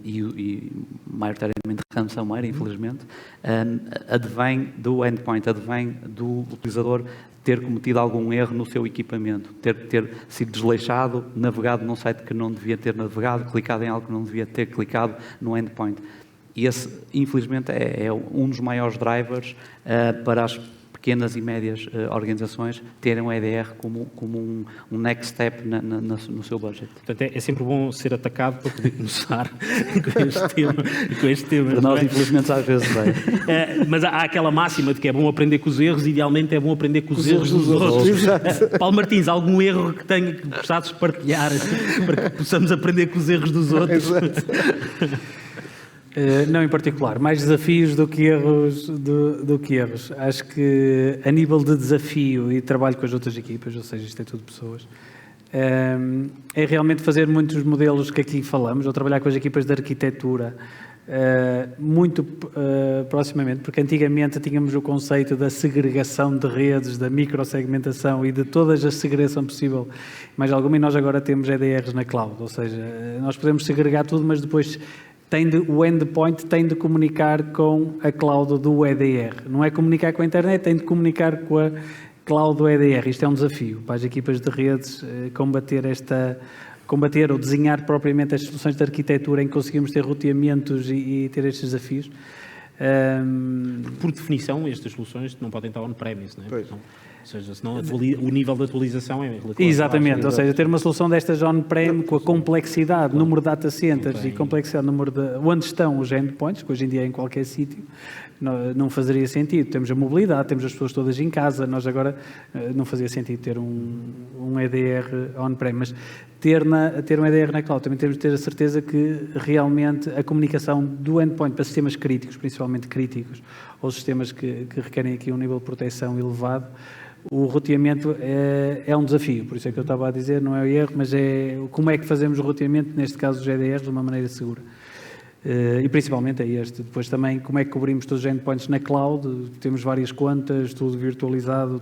e maioritariamente ransomware, infelizmente, advém do endpoint, advém do utilizador ter cometido algum erro no seu equipamento, ter sido desleixado, navegado num site que não devia ter navegado, clicado em algo que não devia ter clicado no endpoint. E esse, infelizmente, é um dos maiores drivers para as pequenas e médias organizações terem o EDR como um next step no seu budget. Portanto, é sempre bom ser atacado para poder começar com este tema. Para nós, infelizmente, às vezes é. Mas há aquela máxima de que é bom aprender com os erros, idealmente é bom aprender com os erros dos outros. Paulo Martins, algum erro que gostasses de partilhar para que possamos aprender com os erros dos outros? Não em particular, mais desafios do que erros. Acho que a nível de desafio e trabalho com as outras equipas, ou seja, isto é tudo pessoas, é realmente fazer muitos modelos que aqui falamos, ou trabalhar com as equipas de arquitetura, muito proximamente, porque antigamente tínhamos o conceito da segregação de redes, da microsegmentação e de todas as segregação possível, mais alguma, e nós agora temos EDRs na cloud, ou seja, nós podemos segregar tudo, mas depois o endpoint tem de comunicar com a cloud do EDR. Não é comunicar com a internet, tem de comunicar com a cloud do EDR. Isto é um desafio para as equipas de redes combater ou desenhar propriamente as soluções de arquitetura em que conseguimos ter roteamentos e ter estes desafios. Por definição, estas soluções não podem estar on-premise, não é? Pois. Ou seja, senão o nível de atualização é relativamente Exatamente, baixo. ou seja, ter uma solução destas on-prem com a complexidade, número de data centers e complexidade, número de onde estão os endpoints, que hoje em dia é em qualquer sítio, não fazeria sentido. Temos a mobilidade, temos as pessoas todas em casa, nós agora não fazia sentido ter um EDR on-prem, mas ter um EDR na cloud, também temos de ter a certeza que realmente a comunicação do endpoint para sistemas críticos, principalmente críticos, ou sistemas que requerem aqui um nível de proteção elevado, o roteamento é um desafio, por isso é que eu estava a dizer, não é o erro, mas é como é que fazemos o roteamento, neste caso os EDRs, de uma maneira segura. E principalmente é este. Depois também como é que cobrimos todos os endpoints na cloud, temos várias contas, tudo virtualizado,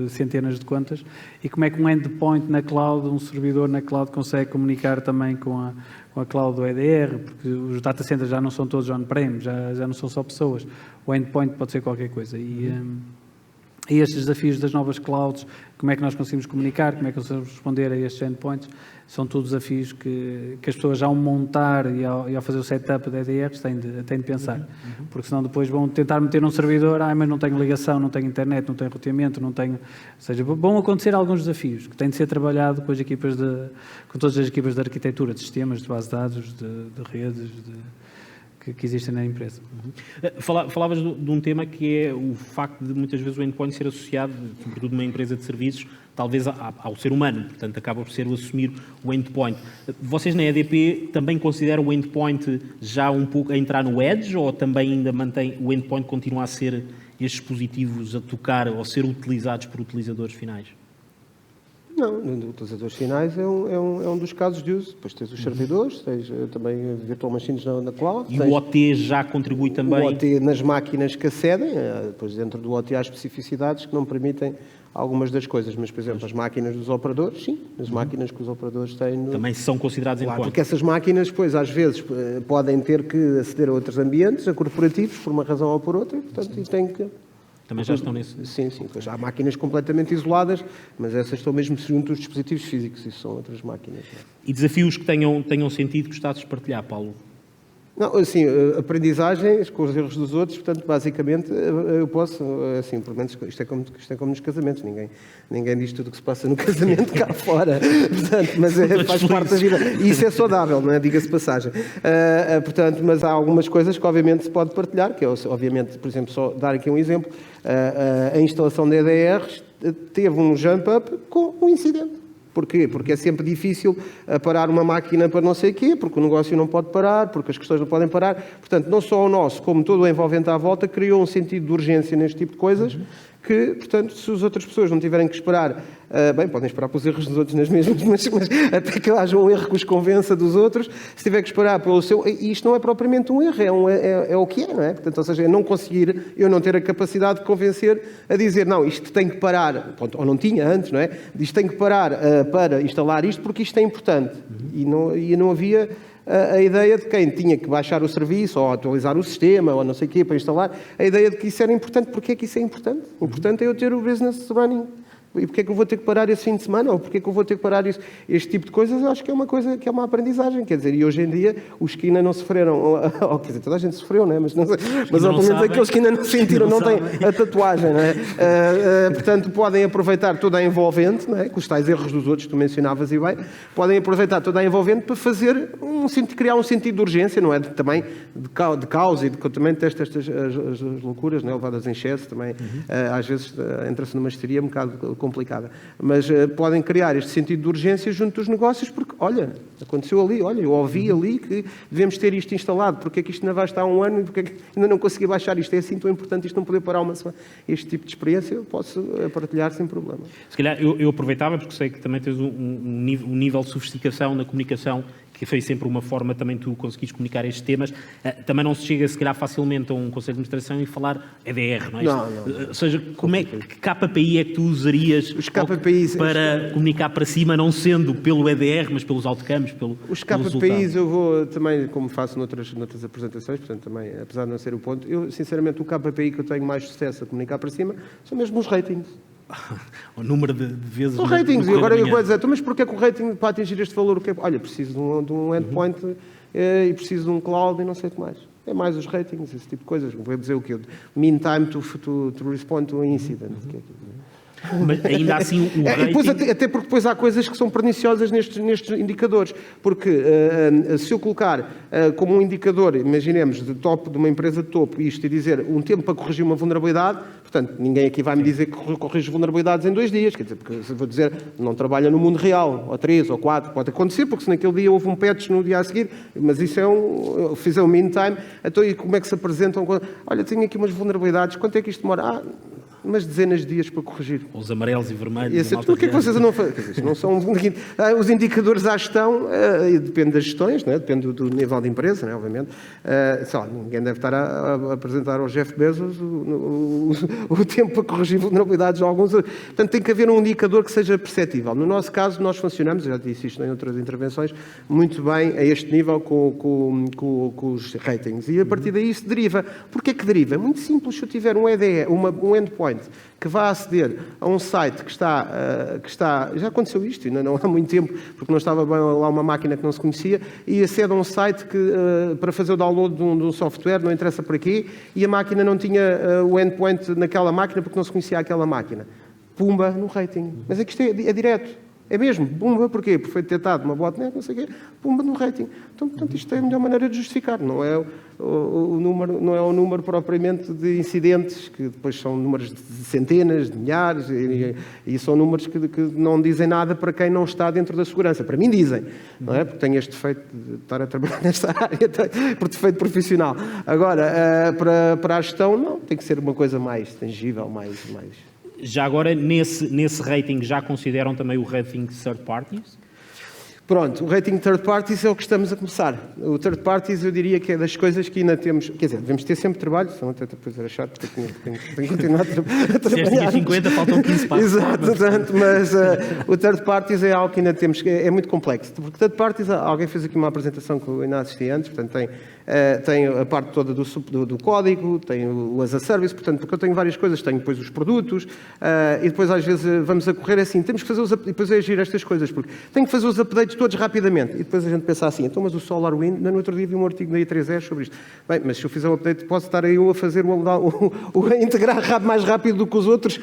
centenas de contas, e como é que um endpoint na cloud, um servidor na cloud consegue comunicar também com a cloud do EDR, porque os data centers já não são todos on-prem, já não são só pessoas, o endpoint pode ser qualquer coisa. E estes desafios das novas clouds, como é que nós conseguimos comunicar, como é que conseguimos responder a estes endpoints, são todos desafios que as pessoas ao montar e ao fazer o setup de EDRs têm de pensar, porque senão depois vão tentar meter num servidor, mas não tenho ligação, não tenho internet, não tenho roteamento, não tenho... Ou seja, vão acontecer alguns desafios que têm de ser trabalhado com todas as equipas de arquitetura, de sistemas, de base de dados, de redes, que existem na empresa. Falavas de um tema que é o facto de muitas vezes o endpoint ser associado, sobretudo numa empresa de serviços, talvez ao ser humano, portanto acaba por ser o assumir o endpoint. Vocês na EDP também consideram o endpoint já um pouco a entrar no edge, ou também ainda mantém o endpoint continua a ser estes dispositivos a tocar ou a ser utilizados por utilizadores finais? Não, utilizadores finais é um dos casos de uso. Depois tens os servidores, tens também virtual machines na cloud. E o OT já contribui também? O OT nas máquinas que acedem, depois dentro do OT há especificidades que não permitem algumas das coisas, mas, por exemplo, as máquinas dos operadores, sim, as máquinas que os operadores têm... Também são considerados claro, endpoint? porque essas máquinas, pois, às vezes, podem ter que aceder a outros ambientes, a corporativos, por uma razão ou por outra, e, portanto, têm que... Também já estão nesse... Sim, pois há máquinas completamente isoladas, mas essas estão mesmo junto dos dispositivos físicos, isso são outras máquinas. Não é? E desafios que tenham sentido que gostasses de partilhar, Paulo? Não, assim, aprendizagens com os erros dos outros, portanto, basicamente, eu posso, assim, pelo menos isto é como nos casamentos, ninguém diz tudo o que se passa no casamento cá fora, portanto, mas faz parte da vida, e isso é saudável, não é? Diga-se passagem. Portanto, mas há algumas coisas que obviamente se pode partilhar, que é, obviamente, por exemplo, só dar aqui um exemplo, a instalação de EDRs teve um jump-up com um incidente. Porquê? Porque é sempre difícil parar uma máquina para não sei o quê, porque o negócio não pode parar, porque as questões não podem parar. Portanto, não só o nosso, como todo o envolvente à volta, criou um sentido de urgência neste tipo de coisas, que, portanto, se as outras pessoas não tiverem que esperar, bem, podem esperar pelos erros dos outros nas mesmas, mas até que haja um erro que os convença dos outros, se tiver que esperar pelo seu... E isto não é propriamente um erro, é o que é, não é? Portanto, ou seja, é não conseguir, eu não ter a capacidade de convencer a dizer, não, isto tem que parar, ou não tinha antes, não é? Isto tem que parar para instalar isto porque isto é importante. E não havia... a ideia de quem tinha que baixar o serviço ou atualizar o sistema ou não sei o quê para instalar, a ideia de que isso era importante. Porquê é que isso é importante? Importante é eu ter o business running. E porquê é que eu vou ter que parar esse fim de semana? Ou porquê é que eu vou ter que parar este tipo de coisas? Eu acho que é uma coisa, que é uma aprendizagem. Quer dizer, e hoje em dia, os que ainda não sofreram, quer dizer, toda a gente sofreu, não é? Mas obviamente aqueles que ainda não sentiram, não têm a tatuagem, não é? Portanto, podem aproveitar toda a envolvente, não é? Com os tais erros dos outros que tu mencionavas e bem, podem aproveitar toda a envolvente para fazer criar um sentido de urgência, não é? Também de causa e também estas as loucuras, não é? Levadas em excesso também. Às vezes entra-se numa histeria um bocado complicada. Mas podem criar este sentido de urgência junto dos negócios, porque, olha, aconteceu ali, olha, eu ouvi ali que devemos ter isto instalado, porque é que isto ainda vai estar há um ano e porque é que ainda não consegui baixar isto? É assim tão importante isto não poder parar uma semana. Este tipo de experiência eu posso partilhar sem problema. Se calhar eu aproveitava, porque sei que também tens um nível de sofisticação na comunicação, que foi sempre uma forma também tu conseguires comunicar estes temas. Também não se chega, se calhar, facilmente a um Conselho de Administração e falar EDR, não é? Não. Ou seja, que KPI é que tu usarias Os KPIs, para comunicar para cima, não sendo pelo EDR, mas pelos outcomes, Os KPIs eu vou também, como faço noutras apresentações, portanto também, apesar de não ser o ponto, eu, sinceramente, o KPI que eu tenho mais sucesso a comunicar para cima são mesmo os ratings. O número de vezes... São ratings. E agora eu vou dizer, mas porquê que o rating, para atingir este valor, olha, preciso de um endpoint e preciso de um cloud e não sei o que mais. É mais os ratings, esse tipo de coisas. Vou dizer o quê? Mean time to respond to an incident. Mas ainda assim o rating... Depois, até porque depois há coisas que são perniciosas nestes indicadores. Porque se eu colocar como um indicador, imaginemos, de uma empresa de topo, isto e dizer um tempo para corrigir uma vulnerabilidade, portanto, ninguém aqui vai me dizer que corrige vulnerabilidades em 2 dias. Quer dizer, porque se eu vou dizer, não trabalha no mundo real, ou 3 ou 4, pode acontecer, porque se naquele dia houve um patch no dia a seguir, mas isso é fizer um mean time, então e como é que se apresentam? Olha, tenho aqui umas vulnerabilidades, quanto é que isto demora? Umas dezenas de dias para corrigir. Os amarelos e vermelhos. Por que é que vocês não fazem? Não são os indicadores à gestão, depende das gestões, não é? Depende do nível de empresa, não é? Obviamente. Sei lá, ninguém deve estar a apresentar ao Jeff Bezos o tempo para corrigir vulnerabilidades de alguns. Portanto, tem que haver um indicador que seja perceptível. No nosso caso, nós funcionamos, já disse isto em outras intervenções, muito bem a este nível com os ratings. E a partir daí isso deriva. Porquê que deriva? É muito simples. Se eu tiver um EDE, um endpoint, que vai aceder a um site que está... Já aconteceu isto, ainda não há muito tempo, porque não estava bem lá uma máquina que não se conhecia, e acede a um site para fazer o download de um software, não interessa para quê, e a máquina não tinha o endpoint naquela máquina porque não se conhecia aquela máquina. Pumba no rating. Mas é que isto é direto. É mesmo, pumba, porquê? Porque foi detectado uma botnet, não sei o quê, pumba no rating. Então, portanto, isto é a melhor maneira de justificar. Não é o número propriamente de incidentes, que depois são números de centenas, de milhares, e são números que não dizem nada para quem não está dentro da segurança. Para mim dizem, não é? Porque tenho este defeito de estar a trabalhar nesta área, por defeito profissional. Agora, para a gestão, não, tem que ser uma coisa mais tangível, mais... Já agora, nesse rating, já consideram também o rating third parties? Pronto, o rating third parties é o que estamos a começar. O third parties eu diria que é das coisas que ainda temos... Quer dizer, devemos ter sempre trabalho, senão até depois era chato, porque tenho que continuar a trabalhar. Se tinha 50, faltam 15 passos. Exato, mas o third parties é algo que ainda temos... É muito complexo. Porque third parties, alguém fez aqui uma apresentação que eu ainda assisti antes, portanto tem a parte toda do código, tem o as a service, portanto, porque eu tenho várias coisas, tenho depois os produtos, e depois às vezes vamos a correr assim, temos que fazer e depois é agir estas coisas, porque tenho que fazer os updates todos rapidamente, e depois a gente pensa assim, então mas o SolarWinds, no outro dia vi um artigo da I3E sobre isto. Bem, mas se eu fizer o update, posso estar aí eu a fazer a integrar mais rápido do que os outros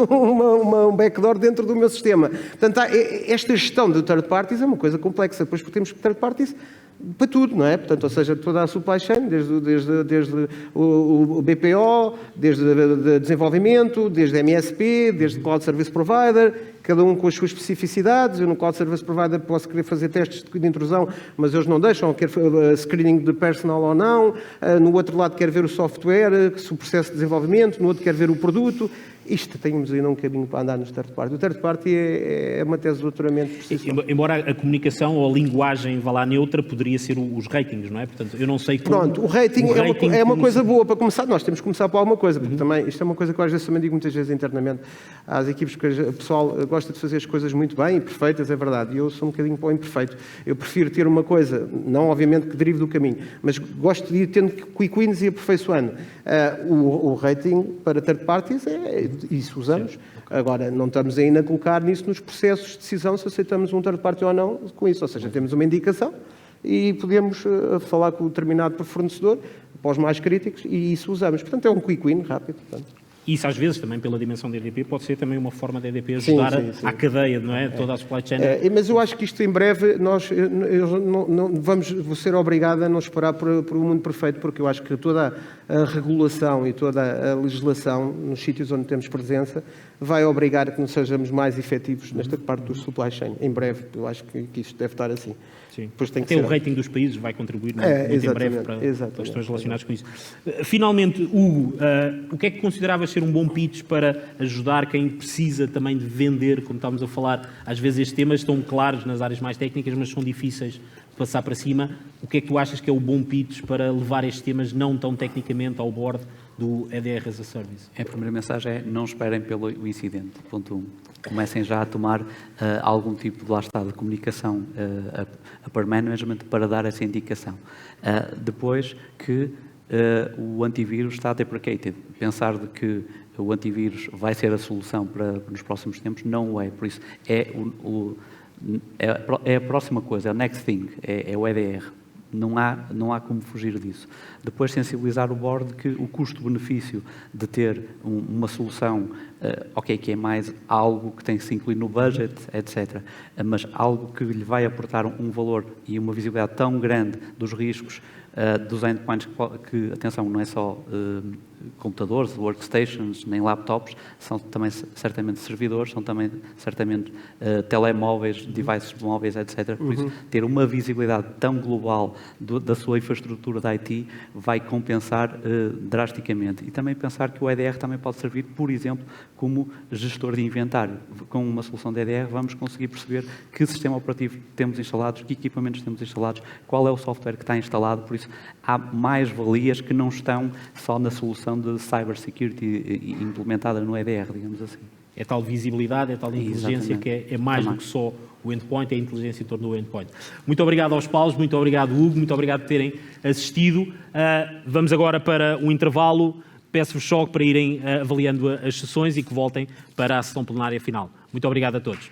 um backdoor dentro do meu sistema. Portanto, esta gestão de third parties é uma coisa complexa, depois porque temos third parties para tudo, não é? Portanto, ou seja, toda a supply chain, desde o BPO, desde o desenvolvimento, desde MSP, desde Cloud Service Provider, cada um com as suas especificidades. Eu no Cloud Service Provider posso querer fazer testes de intrusão, mas eles não deixam, quer screening de personal ou não. No outro lado quer ver o software, o processo de desenvolvimento, no outro quer ver o produto. Isto temos ainda um caminho para andar nos third party. O third party é uma tese de doutoramento. Embora a comunicação ou a linguagem, vá lá, neutra, poderia ser os ratings, não é? Portanto, eu não sei como... Pronto, o rating é uma coisa boa para começar. Nós temos que começar por alguma coisa, porque também, isto é uma coisa que eu às vezes também digo muitas vezes internamente às equipes, que o pessoal gosta de fazer as coisas muito bem e perfeitas, é verdade. E eu sou um bocadinho para o imperfeito. Eu prefiro ter uma coisa, não obviamente que derive do caminho, mas gosto de ir tendo quick wins e aperfeiçoando. O rating para third parties isso usamos. Agora, não estamos ainda a colocar nisso nos processos de decisão se aceitamos um third party ou não com isso. Ou seja, temos uma indicação e podemos falar com o determinado fornecedor para os mais críticos e isso usamos. Portanto, é um quick win rápido. Portanto. Isso, às vezes, também pela dimensão da EDP, pode ser também uma forma da EDP ajudar à cadeia, não é? Toda a supply chain. Mas eu acho que isto, em breve, vou ser obrigado a não esperar por um mundo perfeito, porque eu acho que toda a regulação e toda a legislação nos sítios onde temos presença vai obrigar a que nos sejamos mais efetivos nesta parte do supply chain. Em breve, eu acho que isto deve estar assim. Sim. Depois tem que Até ser... o rating dos países vai contribuir muito em breve para questões relacionadas com isso. Finalmente, Hugo, o que é que consideravas ser um bom pitch para ajudar quem precisa também de vender, como estávamos a falar, às vezes estes temas estão claros nas áreas mais técnicas, mas são difíceis de passar para cima. O que é que tu achas que é o bom pitch para levar estes temas não tão tecnicamente ao board do EDR as a Service? A primeira mensagem é: não esperem pelo incidente, ponto 1. Comecem já a tomar algum tipo de, lá está, de comunicação upper management para dar essa indicação. Depois que o antivírus está deprecated. Pensar de que o antivírus vai ser a solução para nos próximos tempos, não o é. Por isso, é a próxima coisa, é o next thing, é o EDR. Não há como fugir disso. Depois, sensibilizar o board que o custo-benefício de ter uma solução, que é mais algo que tem que se incluir no budget, etc., mas algo que lhe vai aportar um valor e uma visibilidade tão grande dos riscos dos endpoints, que, atenção, não é só computadores, workstations, nem laptops, são também certamente servidores, são também certamente telemóveis, devices móveis, etc. Por isso, ter uma visibilidade tão global da sua infraestrutura da IT vai compensar drasticamente. E também pensar que o EDR também pode servir, por exemplo, como gestor de inventário. Com uma solução de EDR vamos conseguir perceber que sistema operativo temos instalados, que equipamentos temos instalados, qual é o software que está instalado. Por isso, há mais valias que não estão só na solução de cybersecurity implementada no EDR, digamos assim. É tal visibilidade, é tal inteligência. Exatamente. Que é mais do que só o endpoint, é a inteligência em torno do endpoint. Muito obrigado aos Paulos, muito obrigado Hugo, muito obrigado por terem assistido. Vamos agora para um intervalo. Peço-vos só para irem avaliando as sessões e que voltem para a sessão plenária final. Muito obrigado a todos.